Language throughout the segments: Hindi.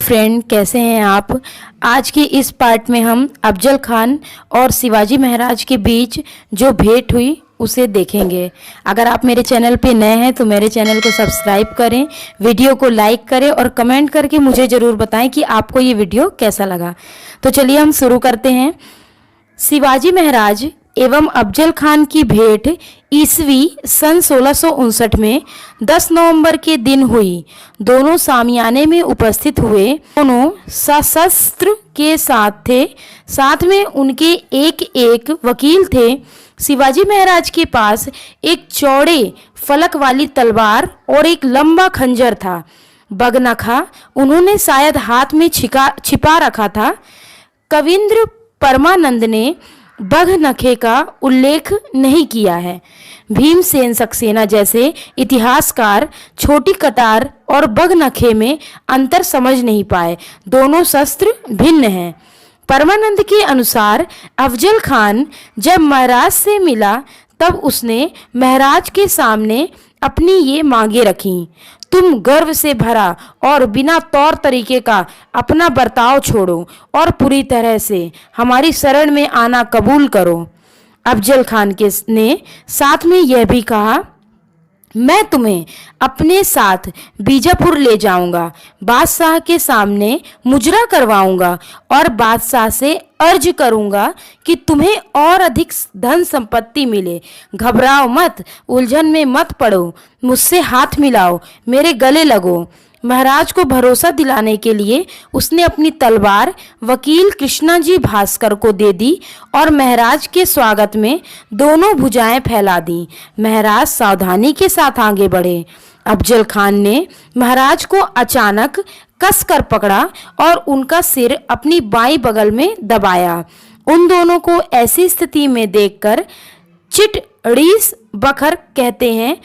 फ्रेंड, कैसे हैं आप। आज के इस पार्ट में हम अफजल खान और शिवाजी महाराज के बीच जो भेंट हुई उसे देखेंगे। अगर आप मेरे चैनल पे नए हैं तो मेरे चैनल को सब्सक्राइब करें, वीडियो को लाइक करें और कमेंट करके मुझे ज़रूर बताएं कि आपको ये वीडियो कैसा लगा। तो चलिए हम शुरू करते हैं। शिवाजी महाराज एवं अफजल खान की भेंट ईस्वी सन 1659 में 10 नवंबर के दिन हुई। दोनों सामियाने में उपस्थित हुए, दोनों सशस्त्र के साथ थे। साथ में उनके एक वकील थे। शिवाजी महाराज के पास एक चौड़े फलक वाली तलवार और एक लंबा खंजर था। बगनखा उन्होंने शायद हाथ में छिपा रखा था। कविंद्र परमानंद ने बगनखे का उल्लेख नहीं किया है। भीमसेन सक्सेना जैसे इतिहासकार छोटी कटार और बगनखे में अंतर समझ नहीं पाए। दोनों शस्त्र भिन्न हैं। परमानंद के अनुसार अफजल खान जब महाराज से मिला तब उसने महाराज के सामने अपनी ये मांगे रखीं। तुम गर्व से भरा और बिना तौर तरीके का अपना बर्ताव छोड़ो और पूरी तरह से हमारी शरण में आना कबूल करो। अफजल खान ने साथ में यह भी कहा, मैं तुम्हें अपने साथ बीजापुर ले जाऊंगा, बादशाह के सामने मुजरा करवाऊंगा और बादशाह से अर्ज करूंगा कि तुम्हें और अधिक धन संपत्ति मिले। घबराओ मत, उलझन में मत पड़ो, मुझसे हाथ मिलाओ, मेरे गले लगो। महाराज को भरोसा दिलाने के लिए उसने अपनी तलवार वकील कृष्णाजी भास्कर को दे दी और महाराज के स्वागत में दोनों भुजाएं फैला दी। महाराज सावधानी के साथ आगे बढ़े। अफजल खान ने महाराज को अचानक कसकर पकड़ा और उनका सिर अपनी बाईं बगल में दबाया। उन दोनों को ऐसी स्थिति में देखकर चिटड़ीस बखर कहते हैं,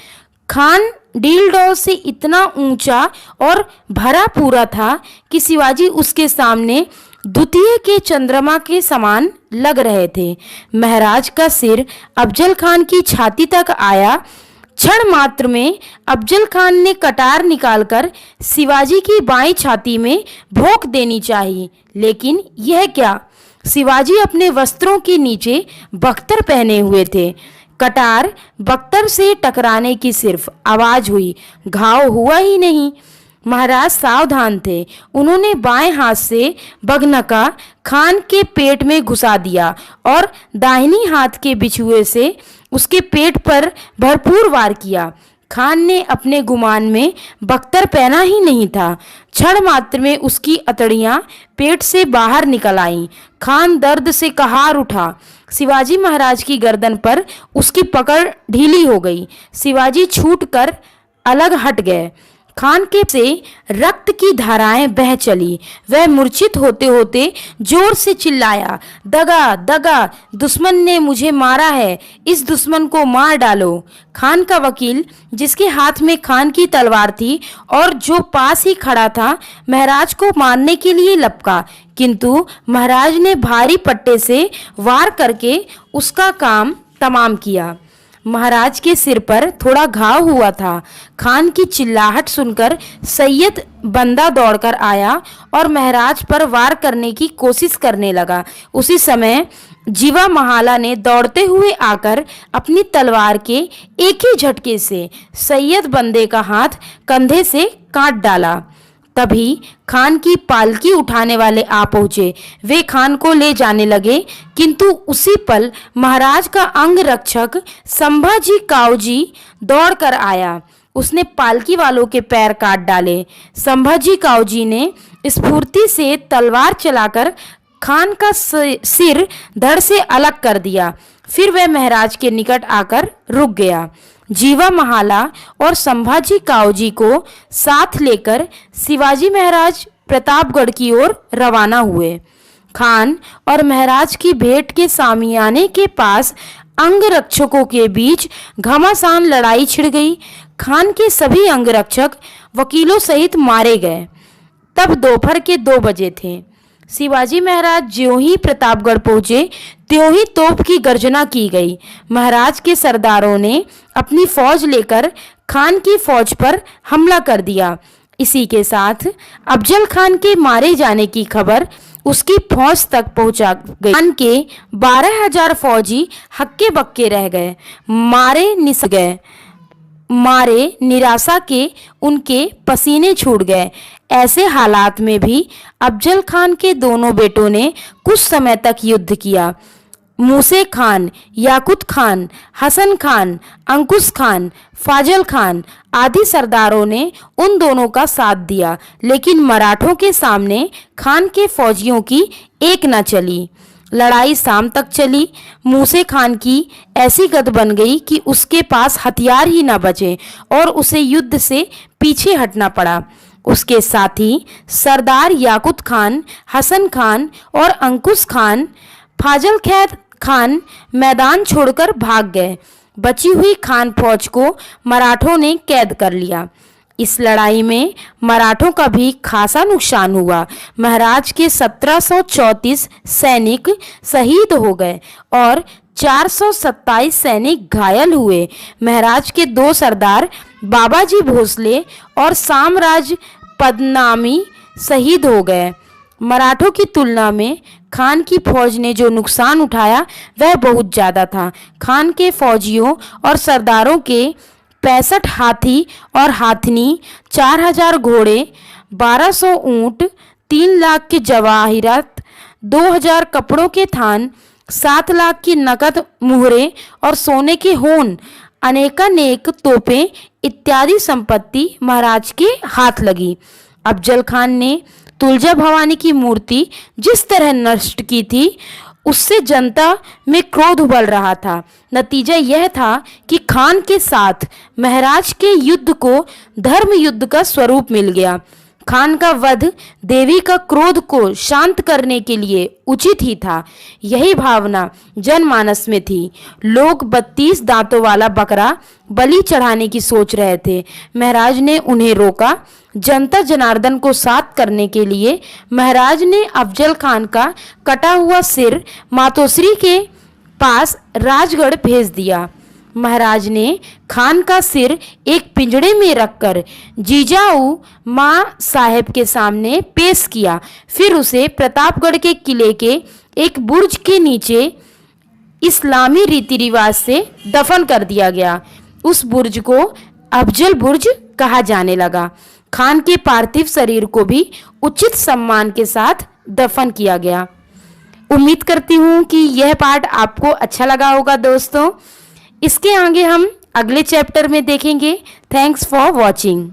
खान डीलडॉ से इतना ऊंचा और भरा पूरा था कि शिवाजी उसके सामने द्वितीय के चंद्रमा के समान लग रहे थे। महाराज का सिर अफजल खान की छाती तक आया। क्षण मात्र में अफजल खान ने कटार निकालकर शिवाजी की बाईं छाती में भोंक देनी चाहिए, लेकिन यह क्या, शिवाजी अपने वस्त्रों के नीचे बख्तर पहने हुए थे। कटार बख्तर से टकराने की सिर्फ आवाज हुई, घाव हुआ ही नहीं। महाराज सावधान थे। उन्होंने बाएं हाथ से बगनका खान के पेट में घुसा दिया और दाहिनी हाथ के बिछुए से उसके पेट पर भरपूर वार किया। खान ने अपने गुमान में बख्तर पहना ही नहीं था। क्षण मात्र में उसकी अतड़ियां पेट से बाहर निकल आईं। खान दर्द से कहार उठा। शिवाजी महाराज की गर्दन पर उसकी पकड़ ढीली हो गई। शिवाजी छूटकर अलग हट गए। खान के से रक्त की धाराएं बह चली। वह मूर्छित होते होते जोर से चिल्लाया, दगा दगा, दुश्मन ने मुझे मारा है, इस दुश्मन को मार डालो। खान का वकील, जिसके हाथ में खान की तलवार थी और जो पास ही खड़ा था, महाराज को मारने के लिए लपका, किंतु महाराज ने भारी पट्टे से वार करके उसका काम तमाम किया। महाराज के सिर पर थोड़ा घाव हुआ था। खान की चिल्लाहट सुनकर सैयद बंदा दौड़कर आया और महाराज पर वार करने की कोशिश करने लगा। उसी समय जीवा महाला ने दौड़ते हुए आकर अपनी तलवार के एक ही झटके से सैयद बंदे का हाथ कंधे से काट डाला। तभी खान की पालकी उठाने वाले आ पहुंचे। वे खान को ले जाने लगे, किंतु उसी पल महाराज का अंग रक्षक संभाजी कावजी दौड़कर आया। उसने पालकी वालों के पैर काट डाले। संभाजी कावजी ने स्फूर्ति से तलवार चलाकर खान का सिर धड़ से अलग कर दिया। फिर वह महाराज के निकट आकर रुक गया। जीवा महाला और संभाजी कावजी को साथ लेकर शिवाजी महाराज प्रतापगढ़ की ओर रवाना हुए। खान और महाराज की भेंट के सामियाने के पास अंगरक्षकों के बीच घमासान लड़ाई छिड़ गई। खान के सभी अंगरक्षक वकीलों सहित मारे गए। तब दोपहर के 2 बजे थे। शिवाजी महाराज ज्यों ही प्रतापगढ़ पहुंचे त्यों ही तोप की गर्जना की गई। महाराज के सरदारों ने अपनी फौज लेकर खान की फौज पर हमला कर दिया। इसी के साथ अफजल खान के मारे जाने की खबर उसकी फौज तक पहुंचा गई। खान के 12,000 फौजी हक्के बक्के रह गए, मारे निराशा के उनके पसीने छूट गए। ऐसे हालात में भी अफजल खान के दोनों बेटों ने कुछ समय तक युद्ध किया। मूसे खान, याकुत खान, हसन खान, अंकुश खान, फाजल खान आदि सरदारों ने उन दोनों का साथ दिया, लेकिन मराठों के सामने खान के फौजियों की एक न चली। लड़ाई शाम तक चली। मूसे खान की ऐसी गत बन गई कि उसके पास हथियार ही न बचे और उसे युद्ध से पीछे हटना पड़ा। उसके साथी सरदार याकुत खान, हसन खान और अंकुश खान, फाजल खैर खान मैदान छोड़कर भाग गए। बची हुई खान फौज को मराठों ने कैद कर लिया। इस लड़ाई में मराठों का भी खासा नुकसान हुआ। महाराज के 1734 सैनिक शहीद हो गए और 427 सैनिक घायल हुए। महाराज के 2 सरदार बाबाजी भोसले और सामराज पदनामी शहीद हो गए। मराठों की तुलना में खान की फौज ने जो नुकसान उठाया वह बहुत ज़्यादा था। खान के फौजियों और सरदारों के 65 हाथी और हाथनी, 4,000 घोड़े, 1200 ऊँट, 3 लाख के जवाहिरात, 2,000 कपड़ों के थान, 7 लाख की नकद मुहरे और सोने के होन, अनेकानेक तोपें इत्यादि संपत्ति महाराज के हाथ लगी। अफजल खान ने तुलजा भवानी की मूर्ति जिस तरह नष्ट की थी, उससे जनता में क्रोध उबल रहा था। नतीजा यह था कि खान के साथ महाराज के युद्ध को धर्म युद्ध का स्वरूप मिल गया। खान का वध देवी का क्रोध को शांत करने के लिए उचित ही था। यही भावना जनमानस में थी। लोग 32 दांतों वाला बकरा बलि चढ़ाने की सोच रहे थे। महाराज ने उन्हें रोका। जनता जनार्दन को साथ करने के लिए महाराज ने अफजल खान का कटा हुआ सिर मातोश्री के पास राजगढ़ भेज दिया। महाराज ने खान का सिर एक पिंजड़े में रखकर जीजाऊ माँ साहेब के सामने पेश किया। फिर उसे प्रतापगढ़ के किले के एक बुर्ज के नीचे इस्लामी रीति रिवाज से दफन कर दिया गया। उस बुर्ज को अफजल बुर्ज कहा जाने लगा। खान के पार्थिव शरीर को भी उचित सम्मान के साथ दफन किया गया। उम्मीद करती हूँ कि यह पार्ट आपको अच्छा लगा होगा दोस्तों। इसके आगे हम अगले चैप्टर में देखेंगे। Thanks for watching.